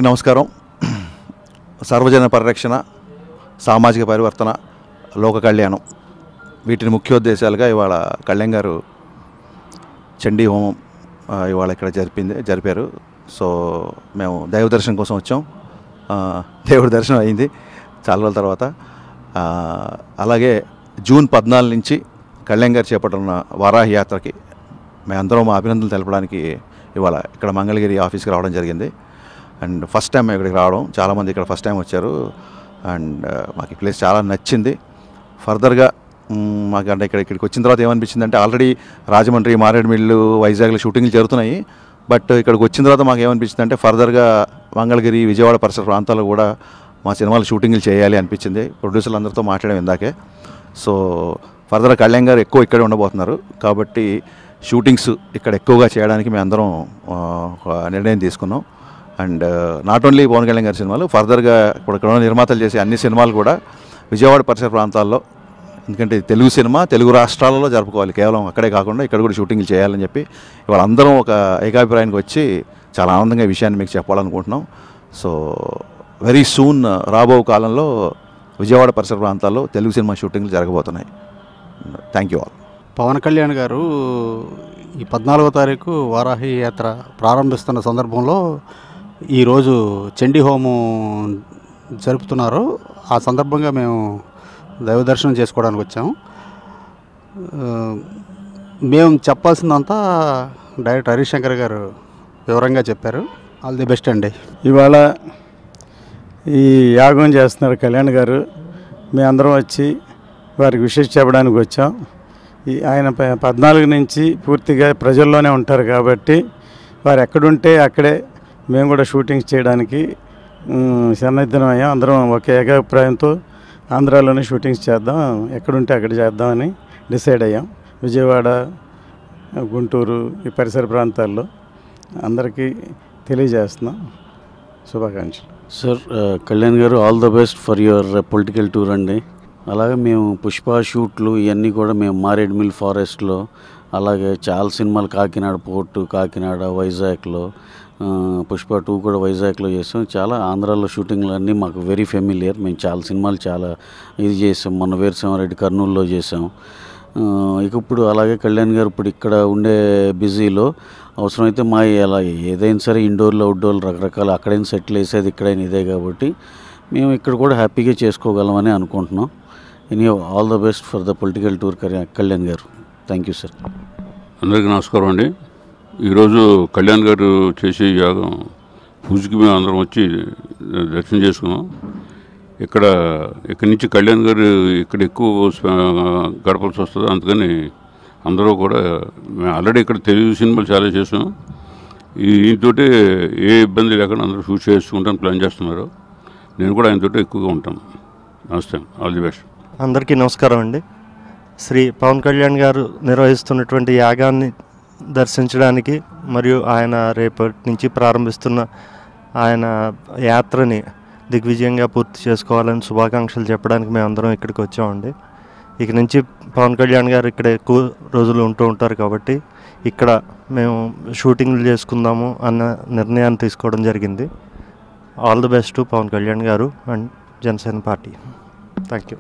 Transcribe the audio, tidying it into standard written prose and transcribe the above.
నమస్కారం. సర్వజన పరిరక్షణ, సామాజిక పరివర్తన, లోక కళ్యాణం వీటిని ముఖ్యోద్దేశాలుగా ఇవాళ కళ్యాణ్ గారు చండీ హోమం ఇవాళ ఇక్కడ జరిపారు. సో మేము దైవ దర్శనం కోసం వచ్చాం. దేవుడి దర్శనం అయింది చాలా రోజుల తర్వాత. అలాగే జూన్ 14 నుంచి కళ్యాణ్ గారు చేపట్టున్న వారాహి యాత్రకి మేమందరం మా అభినందనలు తెలపడానికి ఇవాళ ఇక్కడ మంగళగిరి ఆఫీస్కి రావడం జరిగింది. అండ్ ఫస్ట్ టైం ఇక్కడికి రావడం, చాలామంది ఇక్కడ ఫస్ట్ టైం వచ్చారు. అండ్ మాకు ఈ ప్లేస్ చాలా నచ్చింది. ఫర్దర్గా మాకు అంటే ఇక్కడికి వచ్చిన తర్వాత ఏమనిపించింది అంటే, ఆల్రెడీ రాజమండ్రి, మారేడుమిల్లు, వైజాగ్లో షూటింగ్లు జరుగుతున్నాయి. బట్ ఇక్కడికి వచ్చిన తర్వాత మాకు ఏమనిపించింది అంటే, ఫర్దర్గా మంగళగిరి, విజయవాడ పరిసర ప్రాంతాల్లో కూడా మా సినిమాలు షూటింగ్లు చేయాలి అనిపించింది. ప్రొడ్యూసర్లు అందరితో మాట్లాడాం ఇందాకే. సో ఫర్దర్గా కళ్యాణ్ గారు ఎక్కువ ఇక్కడే ఉండబోతున్నారు కాబట్టి షూటింగ్స్ ఇక్కడ ఎక్కువగా చేయడానికి మేము అందరం నిర్ణయం తీసుకున్నాం. And not only Pawan Kalyan గారి సినిమాలు, ఫర్దర్గా ఇక్కడ ఉన్న నిర్మాతలు చేసే అన్ని సినిమాలు కూడా విజయవాడ పరిసర ప్రాంతాల్లో, ఎందుకంటే తెలుగు సినిమా తెలుగు రాష్ట్రాలలో జరుపుకోవాలి, కేవలం అక్కడే కాకుండా ఇక్కడ కూడా షూటింగ్లు చేయాలని చెప్పి ఇవాళ అందరం ఒక ఏకాభిప్రాయానికి వచ్చి చాలా ఆనందంగా ఈ విషయాన్ని మీకు చెప్పాలనుకుంటున్నాం. సో వెరీ సూన్ రాబో కాలంలో విజయవాడ పరిసర ప్రాంతాల్లో తెలుగు సినిమా షూటింగ్లు జరగబోతున్నాయి. Thank you all. Pawan Kalyan గారు ఈ 14వ తారీఖు వారాహి యాత్ర ప్రారంభిస్తున్న సందర్భంలో ఈరోజు చండీ హోమం జరుపుతున్నారు. ఆ సందర్భంగా మేము దైవ దర్శనం చేసుకోవడానికి వచ్చాము. మేము చెప్పాల్సిందంతా డైరెక్టర్ హరిశంకర్ గారు వివరంగా చెప్పారు. ఆల్ ది బెస్ట్ అండి. ఇవాళ ఈ యాగం చేస్తున్నారు కళ్యాణ్ గారు. మేమందరం వచ్చి వారికి విషయం చెప్పడానికి వచ్చాం. ఆయన 14 నుంచి పూర్తిగా ప్రజల్లోనే ఉంటారు కాబట్టి వారు ఎక్కడుంటే అక్కడే మేము కూడా షూటింగ్స్ చేయడానికి సన్నద్ధమయ్యాం. అందరం ఒక ఏకాభిప్రాయంతో ఆంధ్రాలోనే షూటింగ్స్ చేద్దాం, ఎక్కడుంటే అక్కడ చేద్దామని డిసైడ్ అయ్యాం. విజయవాడ, గుంటూరు ఈ పరిసర ప్రాంతాల్లో అందరికీ తెలియజేస్తున్నాం. శుభాకాంక్షలు. సార్, కళ్యాణ్ గారు all the best for your political tour అండి. అలాగే మేము పుష్ప షూట్లు ఇవన్నీ కూడా మేము మారేడుమిల్ ఫారెస్ట్లో, అలాగే చాలా సినిమాలు కాకినాడ పోర్టు, కాకినాడ, వైజాగ్లో, పుష్ప 2 కూడా వైజాగ్లో చేసాం. చాలా ఆంధ్రాలో షూటింగ్లు అన్నీ మాకు వెరీ ఫెమిలియర్. మేము చాలా సినిమాలు చాలా ఇది చేసాం. మొన్న వీరసింహారెడ్డి కర్నూలులో చేసాం. ఇక ఇప్పుడు అలాగే కళ్యాణ్ గారు ఇప్పుడు ఇక్కడ ఉండే బిజీలో అవసరమైతే మా అలా ఏదైనా సరే ఇండోర్లో, అవుట్డోర్లో రకరకాల అక్కడైనా సెటిల్ వేసేది ఇక్కడైనా ఇదే కాబట్టి మేము ఇక్కడ కూడా హ్యాపీగా చేసుకోగలమని అనుకుంటున్నాం. Any all the best for the political tour Kalyan garu. Thank you sir. అందరికీ నమస్కారం అండి. ఈరోజు కళ్యాణ్ గారు చేసే యాగం పూజకి మేము అందరం వచ్చి దర్శనం చేసుకున్నాం. ఇక్కడి నుంచి కళ్యాణ్ గారు ఇక్కడ ఎక్కువ గడపాల్సి వస్తుంది. అందుకని అందరూ కూడా మేము ఆల్రెడీ ఇక్కడ తెలుగు సినిమాలు చాలా చేసాం. ఈయనతోటి ఏ ఇబ్బంది లేకుండా అందరూ షూట్ చేసుకుంటాను ప్లాన్ చేస్తున్నారు. నేను కూడా ఆయనతోటి ఎక్కువగా ఉంటాను. నమస్తే, ఆల్ ది బెస్ట్. అందరికీ నమస్కారం అండి. శ్రీ పవన్ కళ్యాణ్ గారు నిర్వహిస్తున్నటువంటి యాగాన్ని దర్శించడానికి మరియు ఆయన రేపటి నుంచి ప్రారంభిస్తున్న ఆయన యాత్రని దిగ్విజయంగా పూర్తి చేసుకోవాలని శుభాకాంక్షలు చెప్పడానికి మేము అందరం ఇక్కడికి వచ్చామండి. ఇక నుంచి పవన్ కళ్యాణ్ గారు ఇక్కడ ఎక్కువ రోజులు ఉంటూ ఉంటారు కాబట్టి ఇక్కడ మేము షూటింగ్లు చేసుకుందాము అన్న నిర్ణయాన్ని తీసుకోవడం జరిగింది. All the best to Pawan Kalyan garu and Janasena party. Thank you.